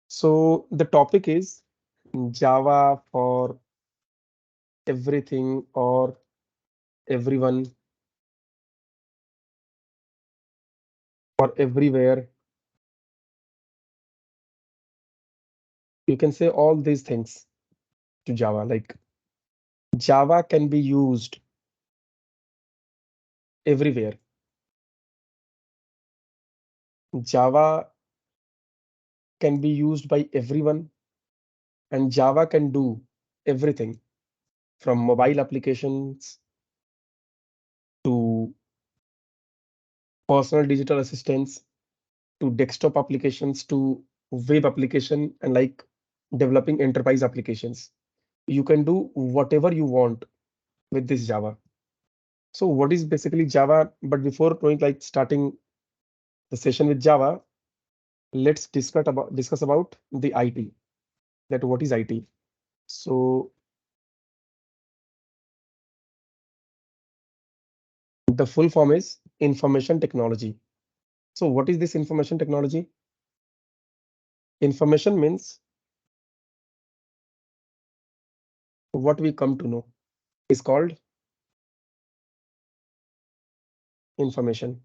So the topic is Java for everything or everyone or everywhere. You can say all these things to Java. Like Java can be used everywhere. Java can be used by everyone, and Java can do everything from mobile applications to personal digital assistants to desktop applications to web application and like developing enterprise applications. You can do whatever you want with this Java. So what is basically Java? But before going like starting the session with Java, let's discuss about the IT. That what is IT? So the full form is information technology. So what is this information technology? Information means what we come to know is called information.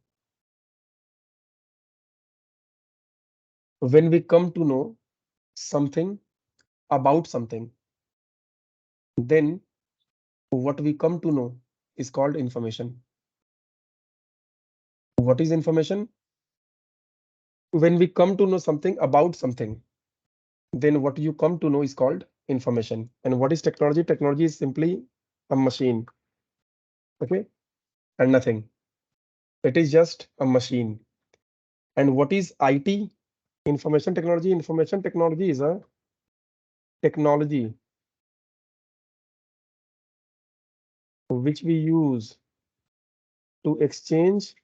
When we come to know something about something, then what we come to know is called information. What is information? When we come to know something about something, then what you come to know is called information. And what is technology? Technology is simply a machine, okay, and nothing. It is just a machine. And what is IT? Information technology. Information technology is a technology which we use to exchange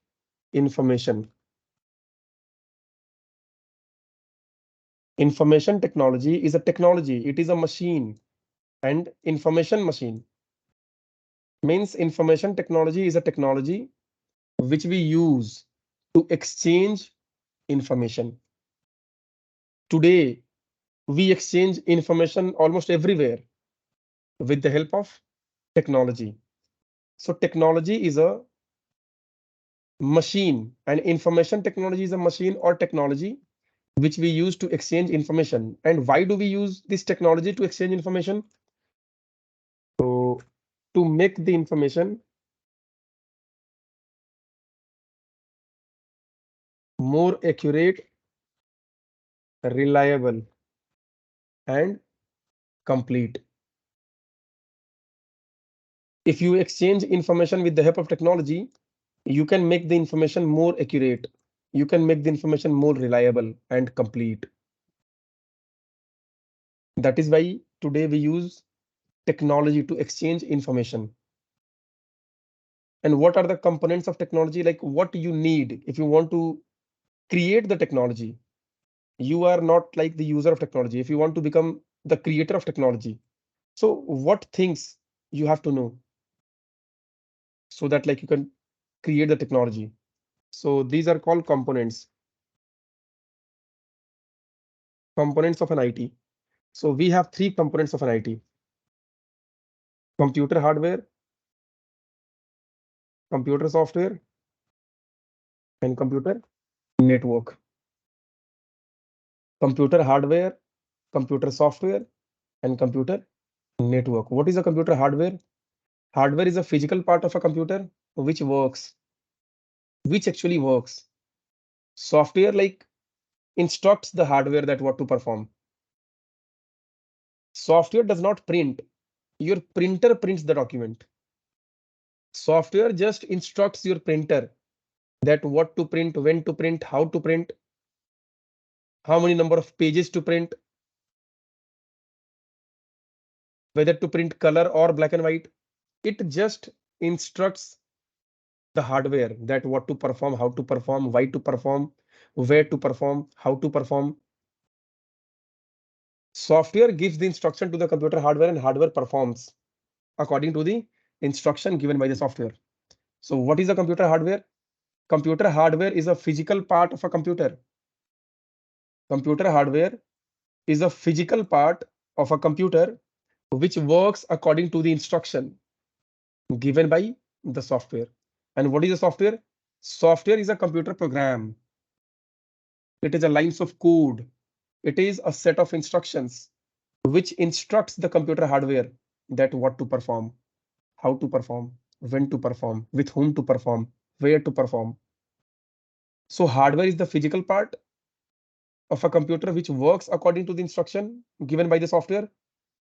information. Information technology is a technology. It is a machine, and information machine means information technology is a technology which we use to exchange information. Today, we exchange information almost everywhere with the help of technology. So technology is a machine, and information technology is a machine or technology which we use to exchange information. And why do we use this technology to exchange information? So to make the information more accurate, reliable, and complete. If you exchange information with the help of technology, you can make the information more accurate. You can make the information more reliable and complete. That is why today we use technology to exchange information. And what are the components of technology? Like what you need if you want to create the technology. You are not like the user of technology. If you want to become the creator of technology, so what things you have to know so that like you can create the technology. So these are called components. Components of an IT. So we have three components of an IT: computer hardware, computer software, and computer network. Computer hardware, computer software, and computer network. What is a computer hardware? Hardware is a physical part of a computer which works, which actually works. Software like instructs the hardware that what to perform. Software does not print. Your printer prints the document. Software just instructs your printer that what to print, when to print, how to print, how many number of pages to print, whether to print color or black and white. It just instructs the hardware that what to perform, how to perform, why to perform, where to perform, how to perform. Software gives the instruction to the computer hardware and hardware performs according to the instruction given by the software. So what is the computer hardware? Computer hardware is a physical part of a computer. Computer hardware is a physical part of a computer which works according to the instruction given by the software. And what is the software? Software is a computer program. It is a lines of code. It is a set of instructions which instructs the computer hardware that what to perform, how to perform, when to perform, with whom to perform, where to perform. So hardware is the physical part of a computer which works according to the instruction given by the software.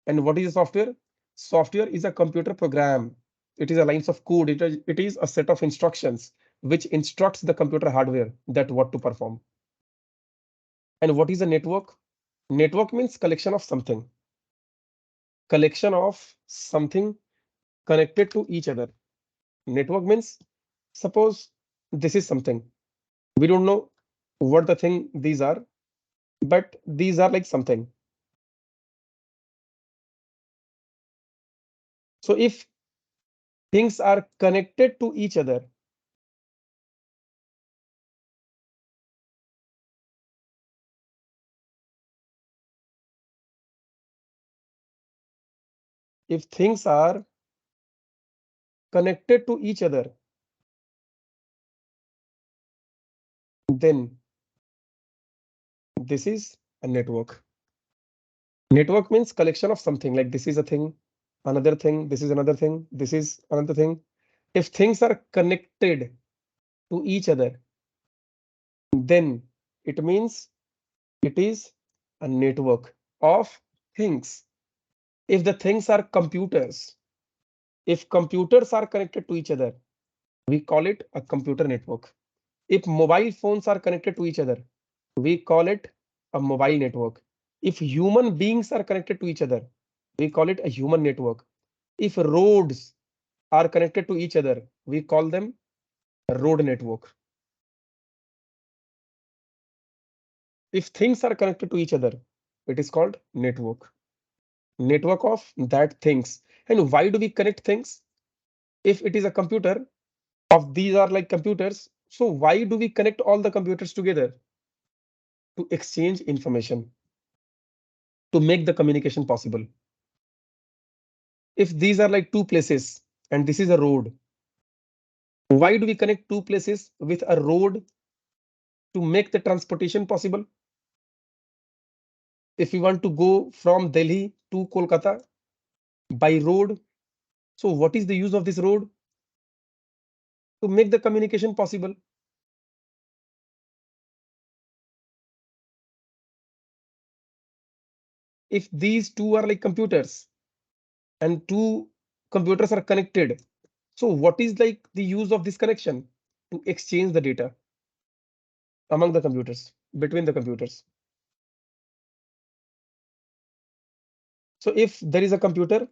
And what is the software? Software is a computer program. It is a lines of code. It is a set of instructions which instructs the computer hardware that what to perform. And what is a network? Network means collection of something. Collection of something connected to each other. Network means, suppose this is something. We don't know what the thing these are, but these are like something. So if things are connected to each other, if things are connected to each other, then this is a network. Network means collection of something, like this is a thing, another thing, this is another thing, this is another thing. If things are connected to each other, then it means it is a network of things. If the things are computers, if computers are connected to each other, we call it a computer network. If mobile phones are connected to each other, we call it a mobile network. If human beings are connected to each other, we call it a human network. If roads are connected to each other, we call them a road network. If things are connected to each other, it is called network. Network of that things. And why do we connect things? If it is a computer, of these are like computers, so why do we connect all the computers together? To exchange information, to make the communication possible. If these are like two places and this is a road, why do we connect two places with a road? To make the transportation possible. If we want to go from Delhi to Kolkata by road, so what is the use of this road? To make the communication possible. If these two are like computers and two computers are connected, so what is like the use of this connection? To exchange the data among the computers, between the computers. So if there is a computer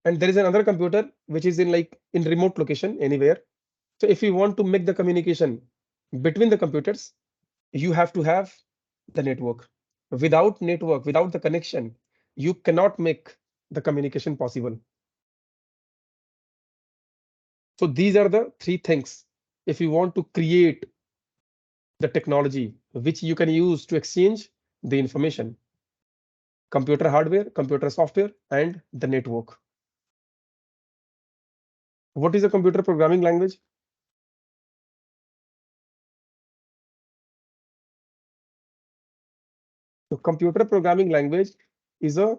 and there is another computer which is in like in remote location anywhere, so if you want to make the communication between the computers, you have to have the network. Without network, without the connection, you cannot make the communication possible. So these are the three things. If you want to create the technology which you can use to exchange the information: computer hardware, computer software, and the network. What is a computer programming language? The computer programming language is a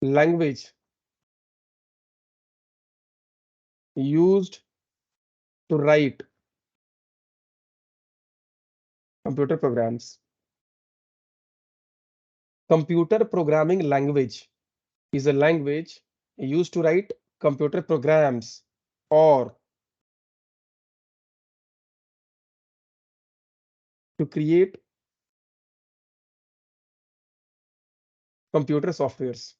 language used to write computer programs. Computer programming language is a language used to write computer programs or to create computer softwares.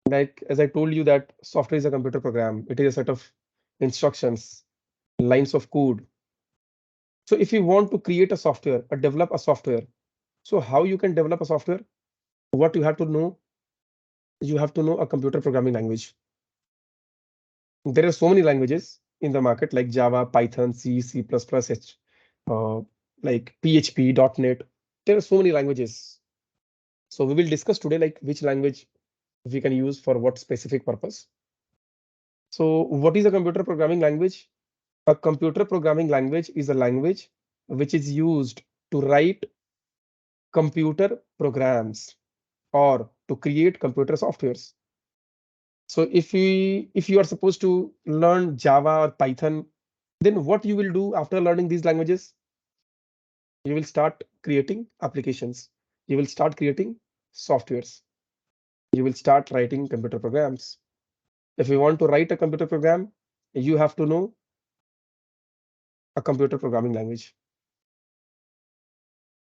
Like as I told you that software is a computer program. It is a set of instructions, lines of code. So if you want to create a software or develop a software, so how you can develop a software? What you have to know? You have to know a computer programming language. There are so many languages in the market like Java, Python, C, C++, H, like PHP, .NET. There are so many languages So we will discuss today like which language we can use for what specific purpose. So what is a computer programming language? A computer programming language is a language which is used to write computer programs or to create computer softwares. So if you are supposed to learn Java or Python, then what you will do after learning these languages? You will start creating applications. You will start creating softwares. You will start writing computer programs. If you want to write a computer program, you have to know a computer programming language.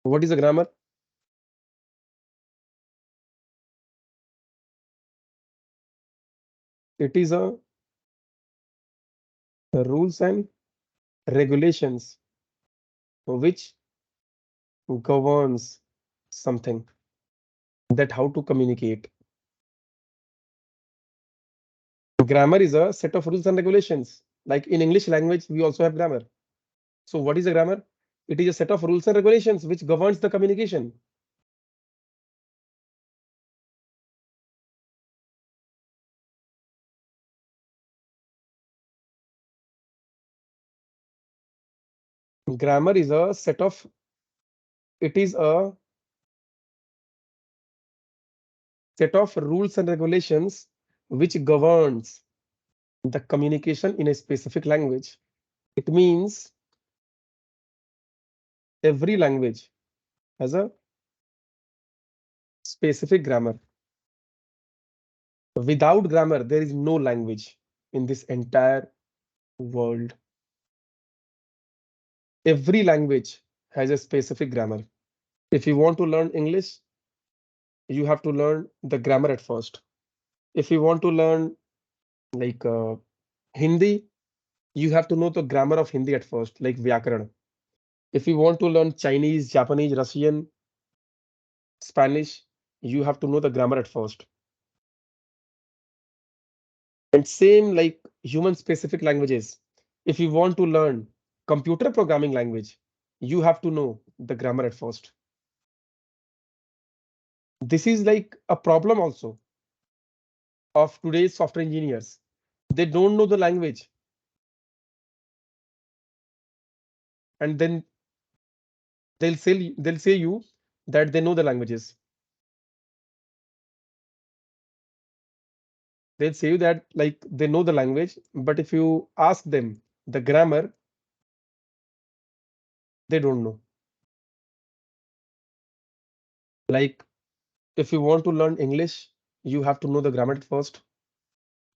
What is a grammar? It is a rules and regulations which governs something, that how to communicate. Grammar is a set of rules and regulations. Like in English language, we also have grammar. So what is a grammar? It is a set of rules and regulations which governs the communication. Grammar is a set of, it is a set of rules and regulations which governs the communication in a specific language. It means every language has a specific grammar. Without grammar, there is no language in this entire world. Every language has a specific grammar. If you want to learn English, you have to learn the grammar at first. If you want to learn like Hindi, you have to know the grammar of Hindi at first, like Vyakaran. If you want to learn Chinese, Japanese, Russian, Spanish, you have to know the grammar at first. And same like human specific languages. If you want to learn computer programming language, you have to know the grammar at first. This is like a problem also of today's software engineers. They don't know the language. And then they'll say you that they know the languages. They'll say you that like they know the language, but if you ask them the grammar, they don't know. Like if you want to learn English, you have to know the grammar at first.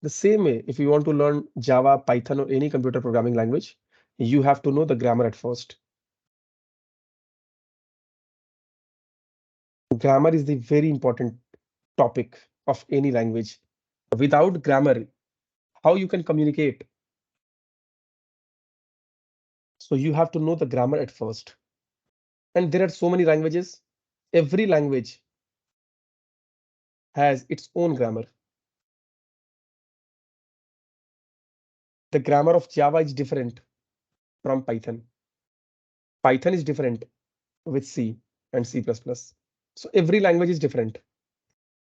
The same way, if you want to learn Java, Python, or any computer programming language, you have to know the grammar at first. Grammar is the very important topic of any language. Without grammar, how you can communicate? So you have to know the grammar at first. And there are so many languages. Every language has its own grammar. The grammar of Java is different from Python. Python is different with C and C++. So every language is different.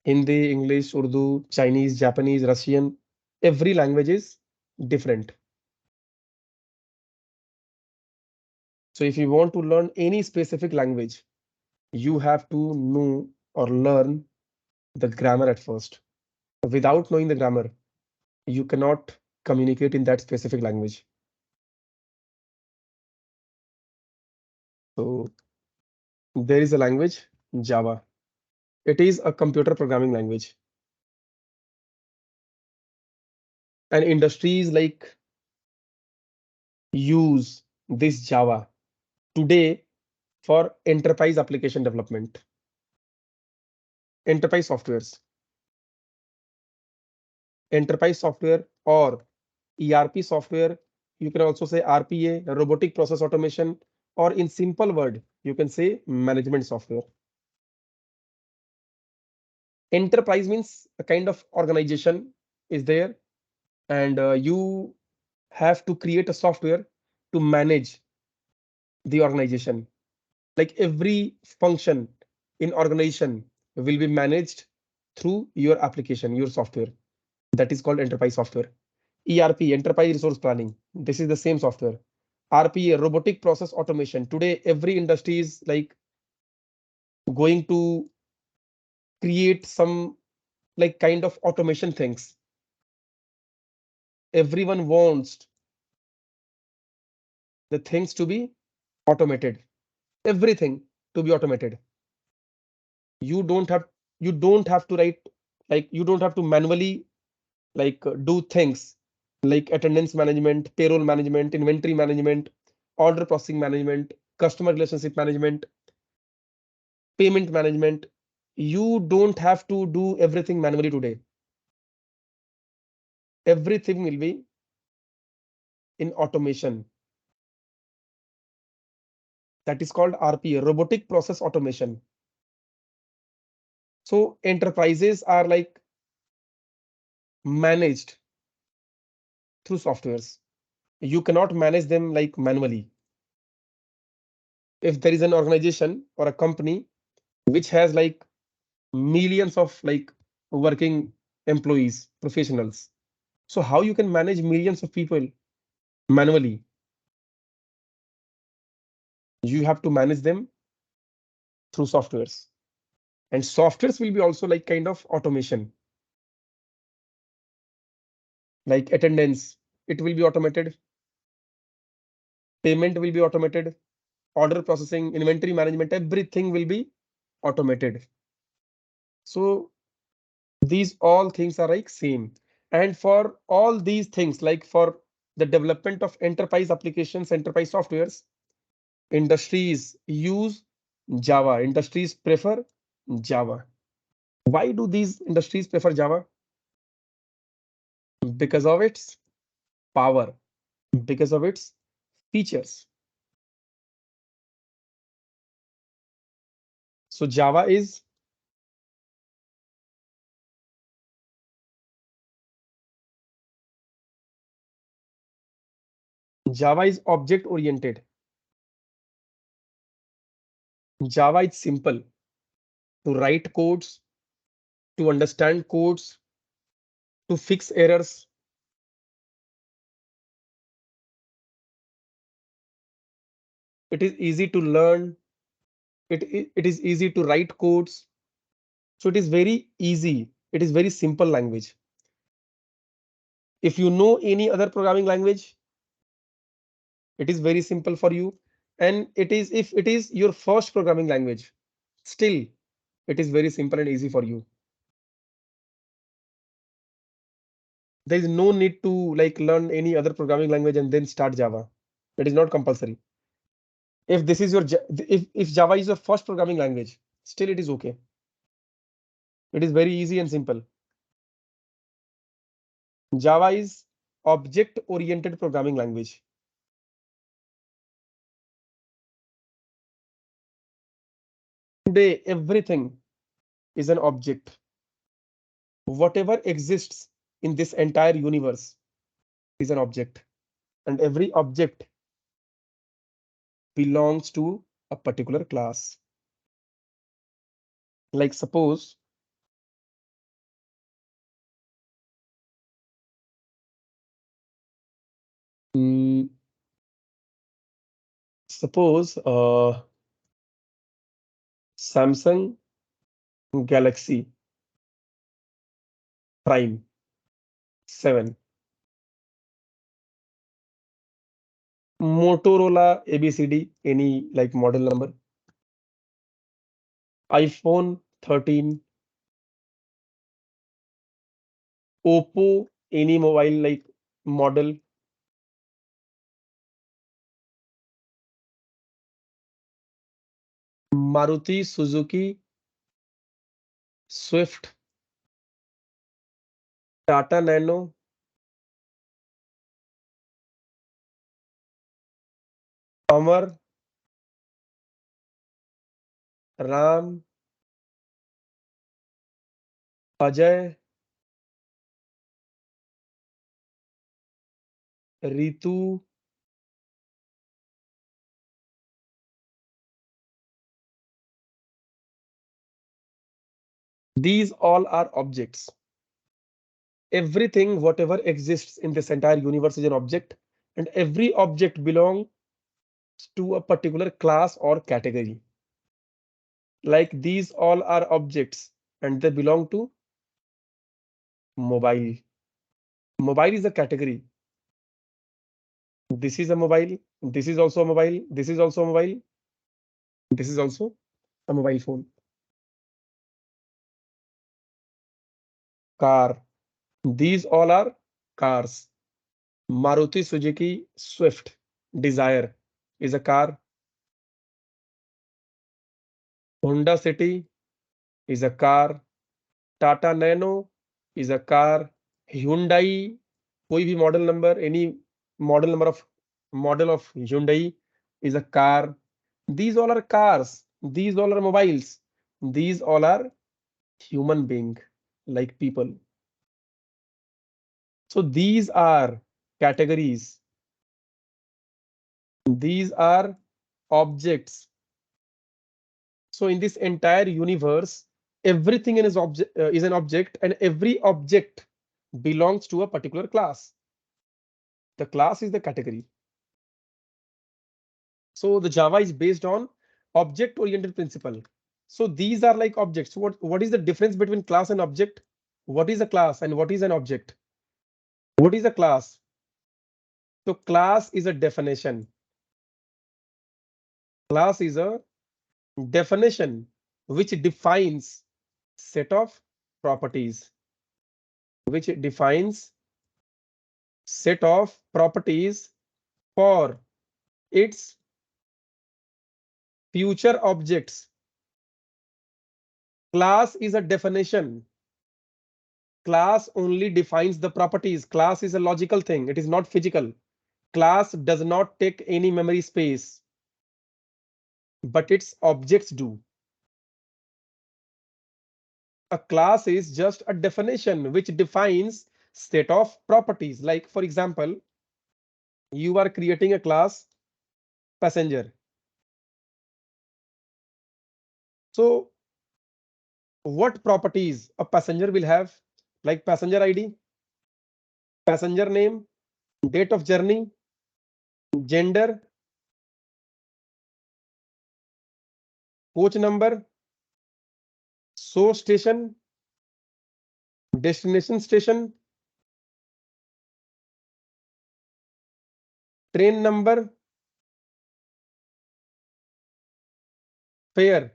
Hindi, English, Urdu, Chinese, Japanese, Russian, every language is different. So if you want to learn any specific language, you have to know or learn the grammar at first. Without knowing the grammar, you cannot communicate in that specific language. So there is a language, Java. It is a computer programming language. And industries like use this Java today for enterprise application development, enterprise softwares, enterprise software or ERP software. You can also say RPA, robotic process automation, or in simple word, you can say management software. Enterprise means a kind of organization is there, and you have to create a software to manage the organization. Like every function in organization will be managed through your application, your software. That is called enterprise software. ERP, enterprise resource planning. This is the same software. RPA, robotic process automation. Today, every industry is like going to create some like kind of automation things. Everyone wants the things to be automated. Everything to be automated. You don't have you don't have to write like you don't have to manually do things like attendance management, payroll management, inventory management, order processing management, customer relationship management, payment management. You don't have to do everything manually today. Everything will be in automation. That is called RPA, robotic process automation. So enterprises are like managed through softwares. You cannot manage them like manually. If there is an organization or a company which has like millions of like working employees, professionals, so how you can manage millions of people manually? You have to manage them through softwares, and softwares will be also like kind of automation, like attendance, it will be automated, payment will be automated, order processing, inventory management, everything will be automated. So these all things are like same. And for all these things, like for the development of enterprise applications, enterprise softwares, industries use Java. Industries prefer Java. Why do these industries prefer Java? Because of its power, because of its features. So Java is object oriented. Java is simple to write codes, to understand codes, to fix errors. It is easy to learn. It is easy to write codes. So it is very easy. It is very simple language. If you know any other programming language, it is very simple for you. And it is if it is your first programming language, still it is very simple and easy for you. There is no need to like learn any other programming language and then start Java. It is not compulsory. If this is your if Java is your first programming language, still it is okay. It is very easy and simple. Java is object oriented programming language. Today everything is an object. Whatever exists in this entire universe is an object, and every object belongs to a particular class. Like mm, suppose Samsung Galaxy Prime 7, Motorola ABCD, any like model number, iPhone 13, Oppo, any mobile like model, Maruti Suzuki Swift, Tata Nano, Hummer, Ram, Ajay, Ritu, These all are objects. Everything, whatever exists in this entire universe is an object, and every object belongs to a particular class or category. Like these all are objects and they belong to mobile. Mobile is a category. This is a mobile. This is also a mobile. This is also a mobile. This is also a mobile phone. Car. These all are cars. Maruti Suzuki Swift Desire is a car. Honda City is a car. Tata Nano is a car. Hyundai, कोई भी model number, any model of Hyundai is a car. These all are cars. These all are mobiles. These all are human being, like people. So these are categories. These are objects. So in this entire universe, everything is an object, and every object belongs to a particular class. The class is the category. So the Java is based on object-oriented principle. So these are like objects. What is the difference between class and object? What is a class and what is an object? What is a class? So class is a definition. Class is a definition which defines set of properties, which defines set of properties for its future objects. Class is a definition. Class only defines the properties. Class is a logical thing. It is not physical. Class does not take any memory space, but its objects do. A class is just a definition which defines set of properties. Like, for example, you are creating a class passenger. So what properties a passenger will have? Like passenger ID, passenger name, date of journey, gender, coach number, source station, destination station, train number, fare.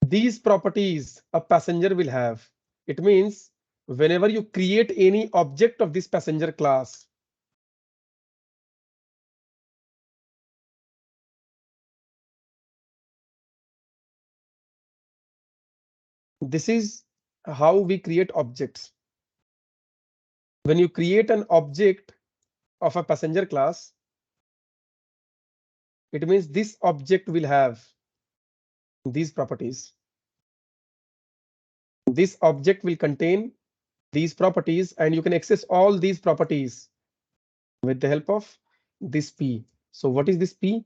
These properties a passenger will have. It means whenever you create any object of this passenger class, this is how we create objects. When you create an object of a passenger class, it means this object will have these properties. This object will contain these properties, and you can access all these properties with the help of this P. So what is this P?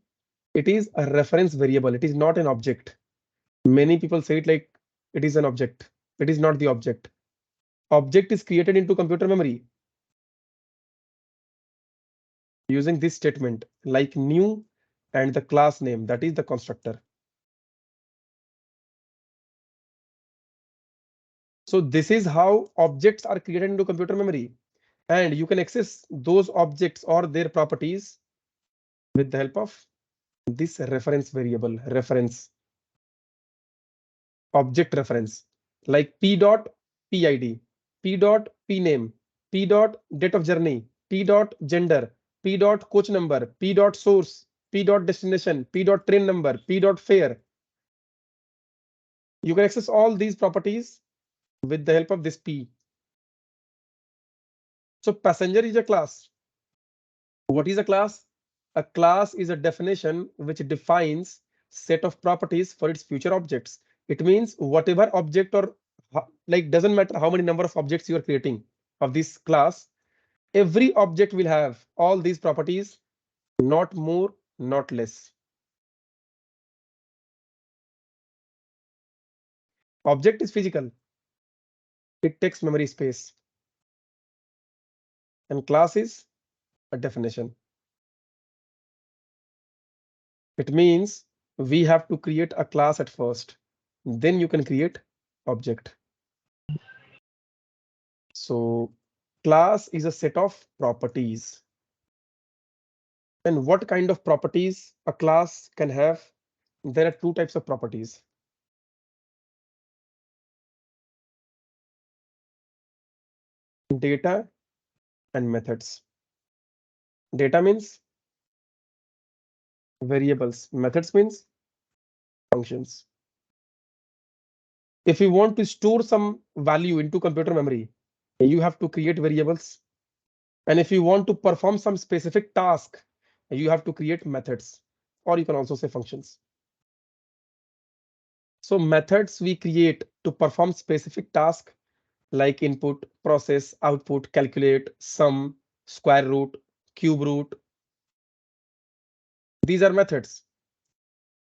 It is a reference variable. It is not an object. Many people say it like it is an object. It is not the object. Object is created into computer memory using this statement, like new and the class name, that is the constructor. So this is how objects are created into computer memory, and you can access those objects or their properties with the help of this reference variable, reference object reference, like p dot pid, p dot pname, p dot date of journey, p dot gender, p dot coach number, p dot source, p dot destination, p dot train number, p dot fare. You can access all these properties with the help of this p. So passenger is a class. What is a class? A class is a definition which defines set of properties for its future objects. It means whatever object or like doesn't matter how many number of objects you are creating of this class, every object will have all these properties, not more, not less. Object is physical. It takes memory space. And class is a definition. It means we have to create a class at first. Then you can create object. So class is a set of properties. And what kind of properties a class can have? There are two types of properties. Data and methods. Data means variables. Methods means functions. If you want to store some value into computer memory, you have to create variables. And if you want to perform some specific task, you have to create methods, or you can also say functions. So methods we create to perform specific task like input, process, output, calculate, sum, square root, cube root. These are methods.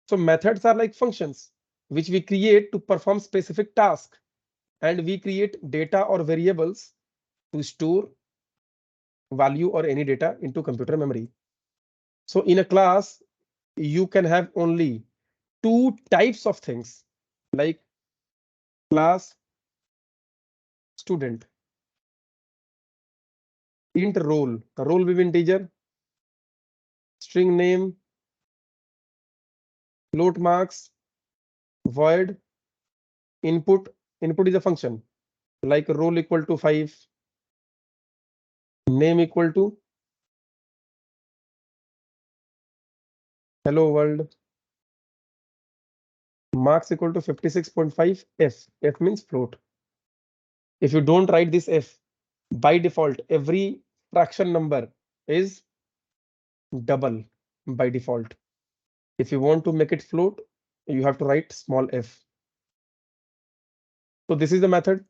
So methods are like functions which we create to perform specific task, and we create data or variables to store value or any data into computer memory. So in a class, you can have only two types of things like class, student, int role. The role will be integer, string name, float marks, void, input. Input is a function like role equal to 5, name equal to hello world, marks equal to 56.5 f. F means float. If you don't write this f, by default, every fraction number is double by default. If you want to make it float, you have to write small f. So this is the method.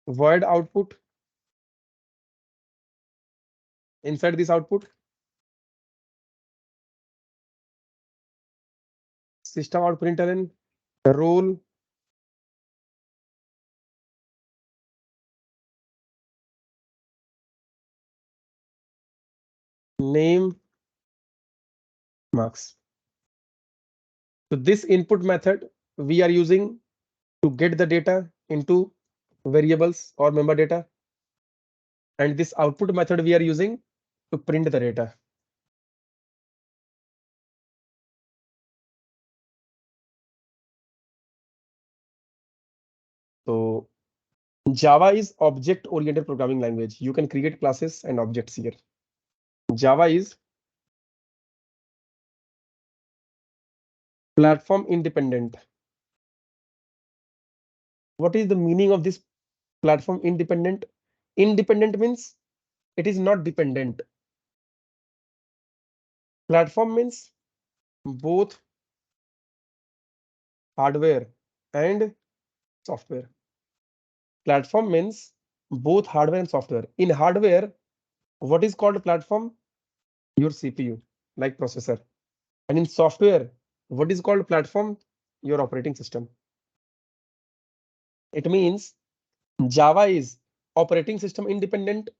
Void output. Inside this output, system out println, role, name, marks. So this input method we are using to get the data into variables or member data. And this output method we are using to print the data. So Java is object-oriented programming language. You can create classes and objects here. Java is platform independent. What is the meaning of this platform independent? Independent means it is not dependent. Platform means both hardware and software. Platform means both hardware and software. In hardware, what is called platform? Your CPU, like processor. And in software, what is called platform? Your operating system. It means Java is operating system independent.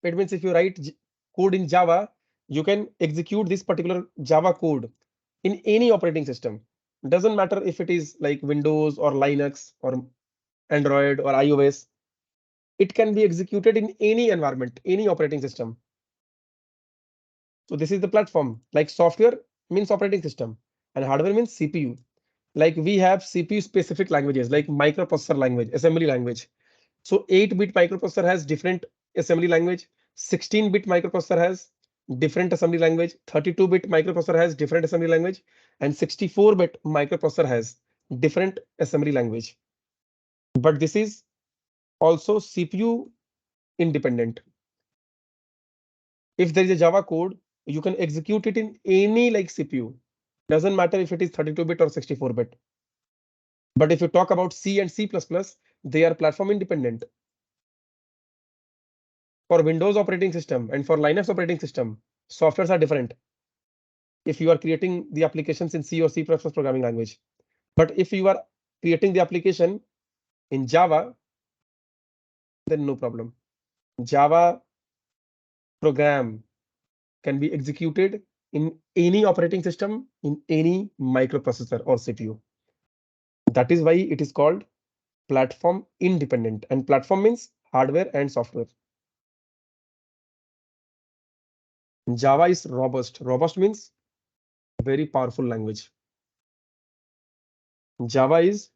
It means if you write code in Java, you can execute this particular Java code in any operating system. Doesn't matter if it is like Windows or Linux or Android or iOS. It can be executed in any environment, any operating system. So this is the platform. Like software means operating system and hardware means CPU. Like we have CPU specific languages like microprocessor language, assembly language. So 8-bit microprocessor has different assembly language. 16-bit microprocessor has different assembly language. 32-bit microprocessor has different assembly language, and 64-bit microprocessor has different assembly language. But this is also CPU independent. If there is a Java code, you can execute it in any like CPU. Doesn't matter if it is 32-bit or 64-bit. But if you talk about C and C++, they are platform independent. For Windows operating system and for Linux operating system, softwares are different. if you are creating the applications in C or C++ programming language. But if you are creating the application in Java, then no problem. Java program can be executed in any operating system, in any microprocessor or CPU. That is why it is called platform independent, and platform means hardware and software. Java is robust. Robust means very powerful language. Java is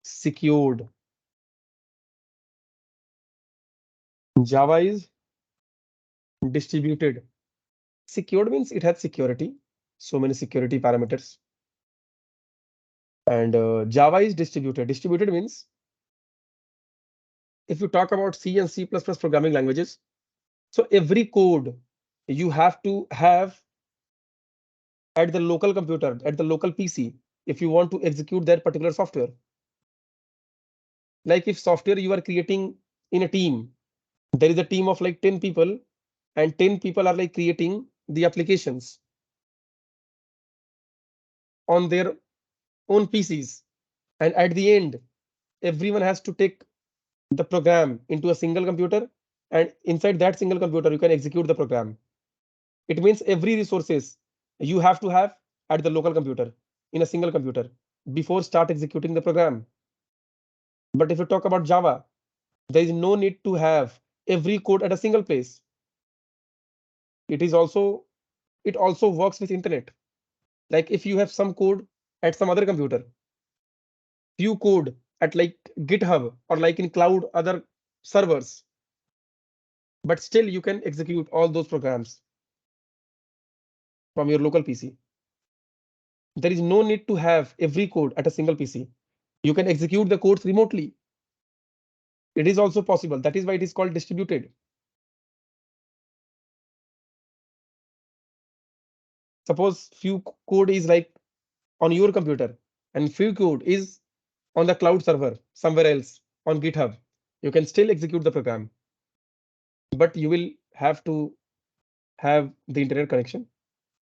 secured. Java is distributed. Secured means it has security, so many security parameters. And Java is distributed. Distributed means if you talk about C and C++ programming languages, so every code you have to have at the local computer, at the local PC, if you want to execute that particular software. Like if software you are creating in a team, there is a team of like 10 people, and 10 people are like creating the applications on their own PCs. And at the end, everyone has to take the program into a single computer, and inside that single computer, you can execute the program. It means every resources you have to have at the local computer in a single computer before start executing the program. But if you talk about Java, there is no need to have every code at a single place. It also works with internet. Like if you have some code at some other computer, few code at like GitHub or like in cloud other servers, but still you can execute all those programs from your local PC. There is no need to have every code at a single PC. You can execute the codes remotely. It is also possible. That is why it is called distributed. Suppose few code is like on your computer and few code is on the cloud server somewhere else on GitHub. You can still execute the program, but you will have to have the internet connection.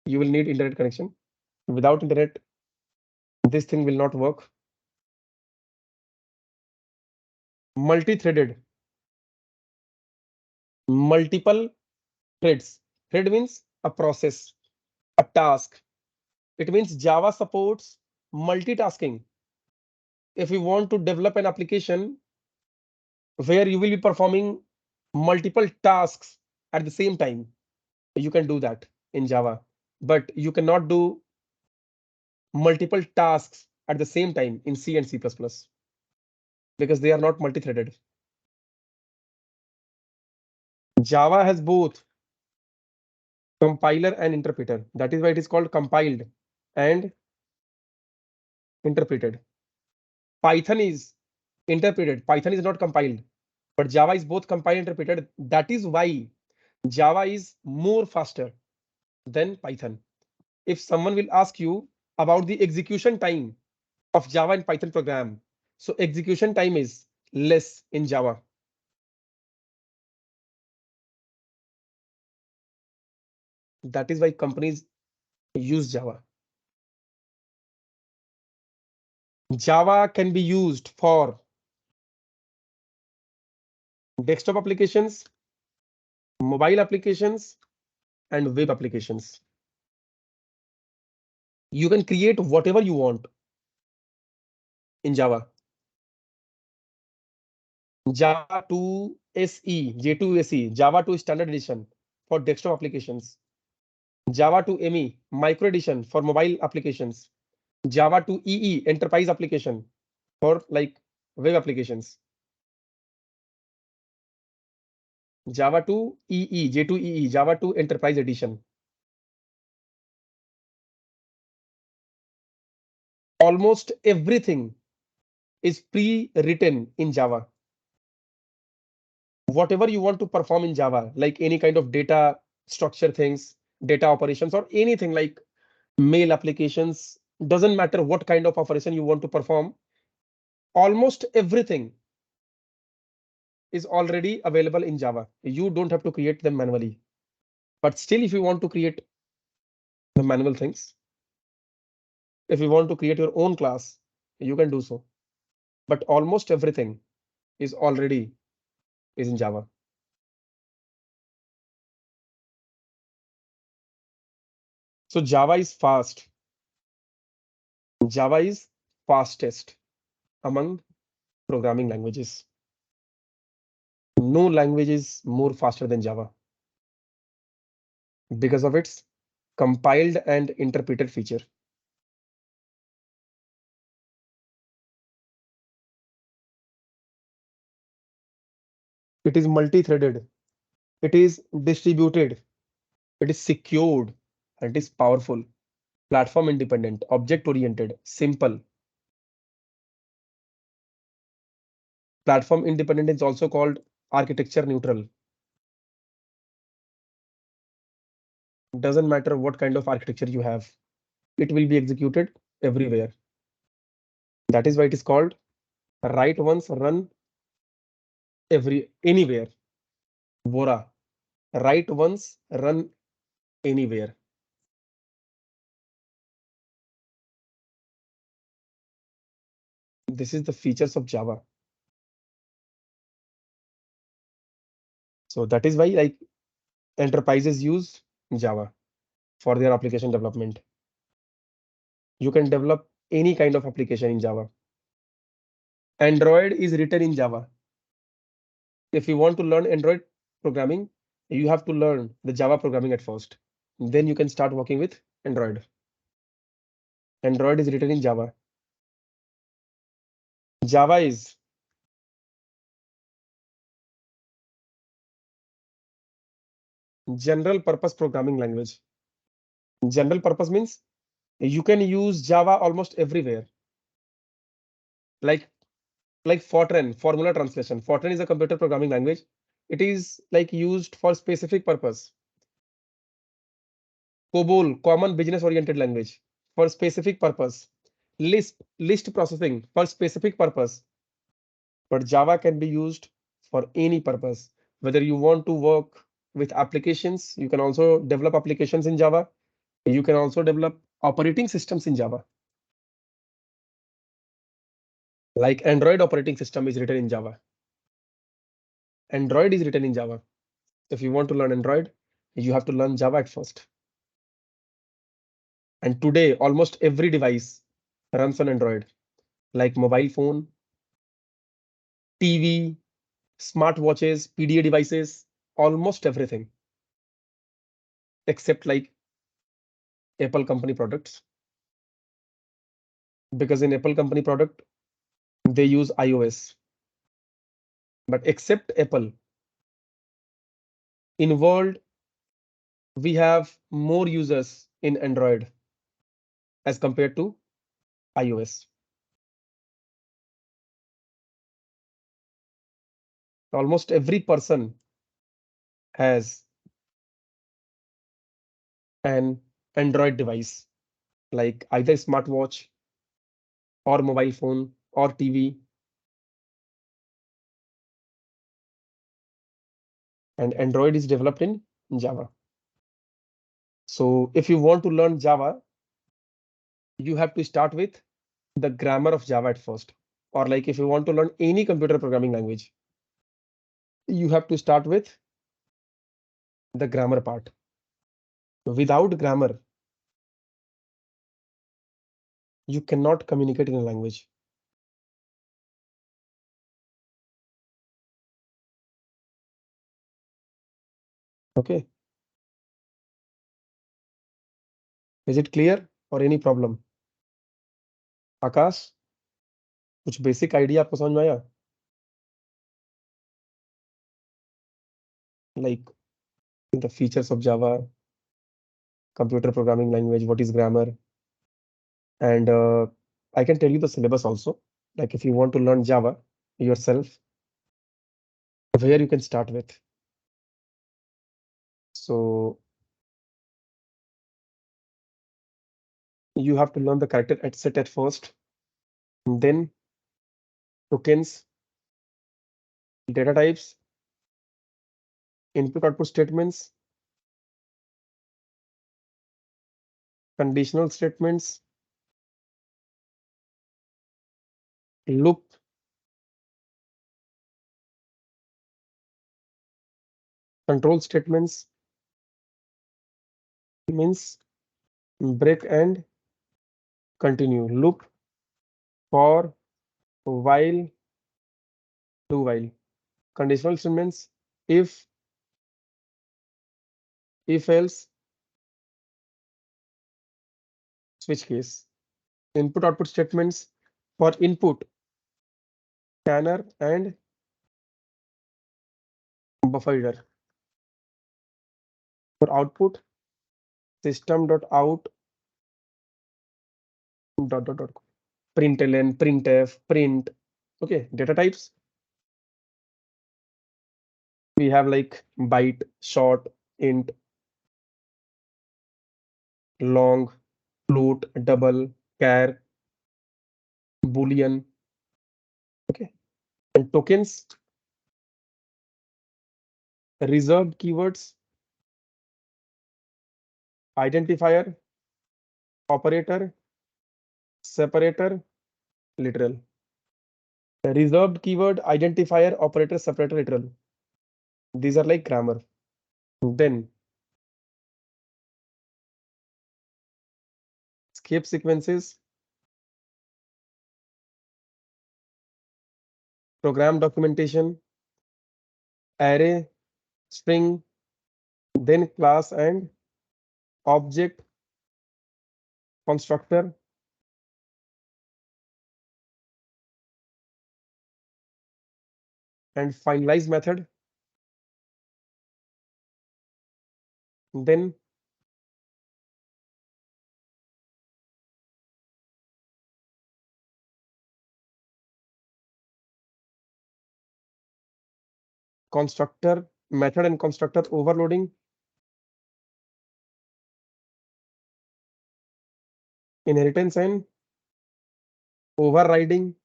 You will need internet connection. Without internet, this thing will not work. Multi-threaded, multiple threads. Thread means a process, a task. It means Java supports multitasking. If you want to develop an application where you will be performing multiple tasks at the same time, you can do that in Java, but you cannot do multiple tasks at the same time in C and C++ because they are not multi-threaded. Java has both compiler and interpreter. That is why it is called compiled and interpreted. Python is interpreted. Python is not compiled, but Java is both compiled and interpreted. That is why Java is more faster than Python. If someone will ask you about the execution time of Java and Python program, so execution time is less in Java. That is why companies use Java. Java can be used for desktop applications, mobile applications, and web applications. You can create whatever you want in Java. Java 2 SE, J2 SE, Java 2 Standard Edition for desktop applications. Java 2 ME, Micro Edition for mobile applications. Java 2 EE, Enterprise application for like web applications. Java 2 EE, J2 EE, Java 2 Enterprise Edition. Almost everything is pre-written in Java. Whatever you want to perform in Java, like any kind of data structure things, data operations, or anything like mail applications, doesn't matter what kind of operation you want to perform, almost everything is already available in Java. You don't have to create them manually. But still, if you want to create the manual things. If you want to create your own class, you can do so. But almost everything is already is in Java. So Java is fast. Java is fastest among programming languages. No language is more faster than Java because of its compiled and interpreted feature. It is multi-threaded. It is distributed. It is secured. And it is powerful. Platform independent, object oriented, simple. Platform independent is also called architecture neutral. Doesn't matter what kind of architecture you have, it will be executed everywhere. That is why it is called write once, run anywhere. Vora. Write once, run anywhere. This is the features of Java. So that is why like enterprises use Java for their application development. You can develop any kind of application in Java. Android is written in Java. If you want to learn Android programming, you have to learn the Java programming at first. Then you can start working with Android. Android is written in Java. Java is general purpose programming language. General purpose means you can use Java almost everywhere. Like Fortran, formula translation. Fortran is a computer programming language. It is like used for specific purpose. COBOL, common business oriented language, for specific purpose. Lisp, list processing, for specific purpose. But Java can be used for any purpose. Whether you want to work with applications, you can also develop applications in Java. You can also develop operating systems in Java. Like Android operating system is written in Java. Android is written in Java. If you want to learn Android, you have to learn Java at first. And today, almost every device runs on Android, like mobile phone, TV, smartwatches, PDA devices, almost everything, except like Apple company products. Because in Apple company product, they use iOS. But except Apple, in world, we have more users in Android as compared to iOS. Almost every person has an Android device, like either smartwatch or mobile phone or TV. And Android is developed in Java. So if you want to learn Java, you have to start with the grammar of Java at first. Or like if you want to learn any computer programming language, you have to start with the grammar part. Without grammar, you cannot communicate in a language. Okay. Is it clear or any problem? आकाश, कुछ basic idea आपको समझ में आया? Like the features of Java, computer programming language, what is grammar? And I can tell you the syllabus also. Like if you want to learn Java yourself, where you can start with. So you have to learn the character set at first, then tokens, data types, input output statements, conditional statements, loop, control statements means break and continue, loop, for, while, do while. Conditional statements if else, switch case. Input output statements for input, scanner and buffer reader. For output, system.out dot println, printf, print. Okay, data types we have like byte, short, int, long, float, double, char, boolean. Okay, and tokens, reserved keywords, identifier, operator, separator, literal. Reserved keyword, identifier, operator, separator, literal. These are like grammar. Then escape sequences, program documentation, array, string, then class and object, constructor, and finalize method. Then constructor, method and constructor overloading, inheritance and overriding,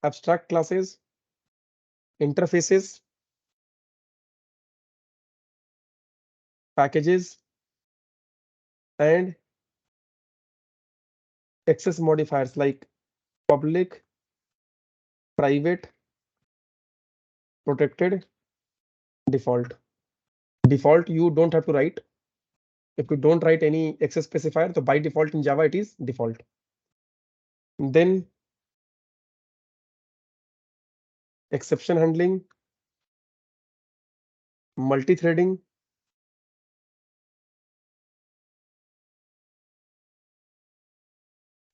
abstract classes, interfaces, packages, and access modifiers like public, private, protected, default. Default you don't have to write. If you don't write any access specifier, so by default in Java it is default. Then exception handling, multi-threading,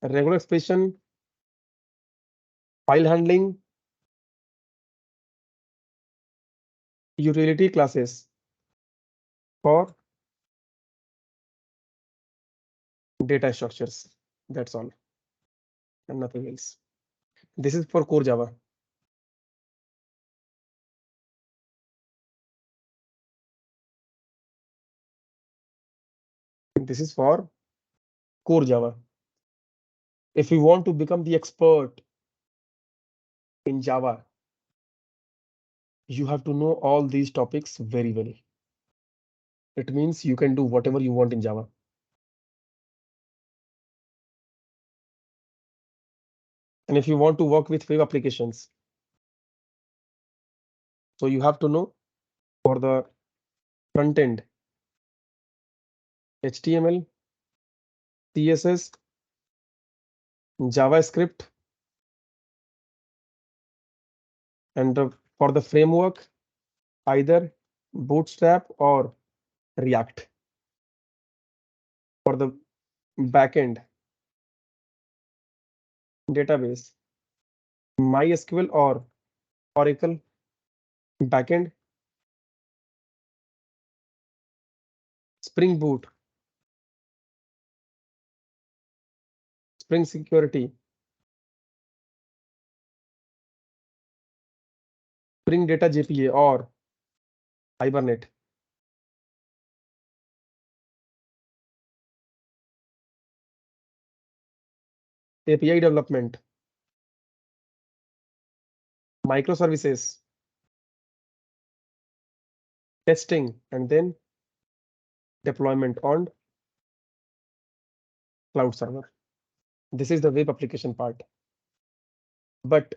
regular expression, file handling, utility classes for data structures. That's all and nothing else. This is for core Java. This is for core Java. If you want to become the expert in Java, you have to know all these topics very well. It means you can do whatever you want in Java. And if you want to work with web applications, so you have to know for the front end, HTML, CSS, JavaScript, and for the framework, either Bootstrap or React. For the backend, database, MySQL or Oracle. Backend, Spring Boot, Spring Security, Spring Data JPA or Hibernate. API development, microservices, testing, and then deployment on cloud server. This is the web application part. But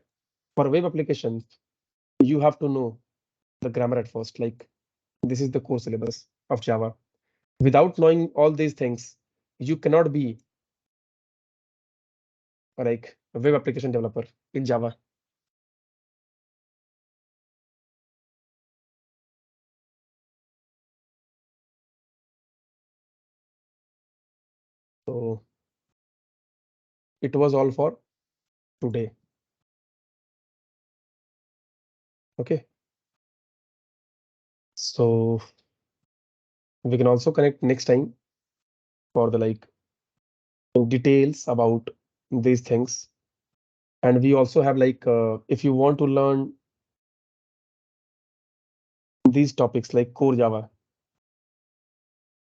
for web applications, you have to know the grammar at first. Like this is the core syllabus of Java. Without knowing all these things, you cannot be like a web application developer in Java. So it was all for today. Okay. So we can also connect next time for the like details about these things. And we also have like if you want to learn these topics like core Java,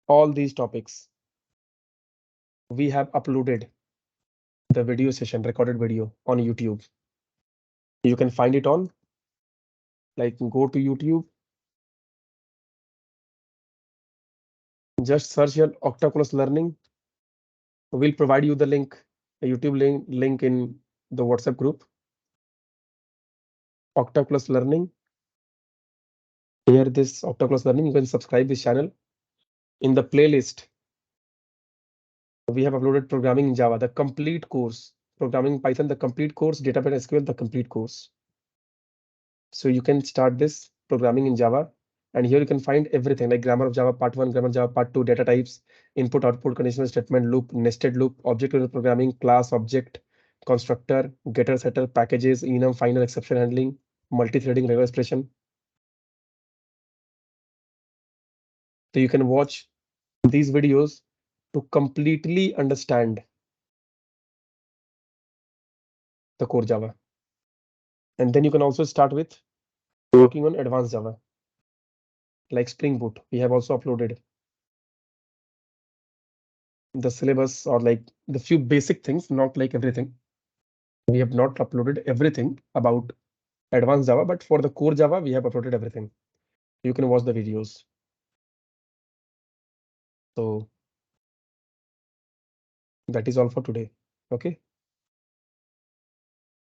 all these topics, we have uploaded the video session, recorded video on YouTube. You can find it on like go to YouTube, just search your Octaculus Learning. We'll provide you the link, a YouTube link in the WhatsApp group. Octaculus Learning. Here, this Octaculus Learning, you can subscribe this channel. In the playlist, we have uploaded programming in Java, the complete course, programming Python, the complete course, database SQL, the complete course. So you can start this programming in Java. And here you can find everything like grammar of Java part 1, grammar of Java part 2, data types, input, output, conditional statement, loop, nested loop, object-oriented programming, class, object, constructor, getter, setter, packages, enum, final, exception handling, multi-threading, regular expression. So you can watch these videos to completely understand the core Java. And then you can also start with working on advanced Java, like Spring Boot. We have also uploaded the syllabus or like the few basic things, not like everything. We have not uploaded everything about advanced Java, but for the core Java, we have uploaded everything. You can watch the videos. So that is all for today. Okay.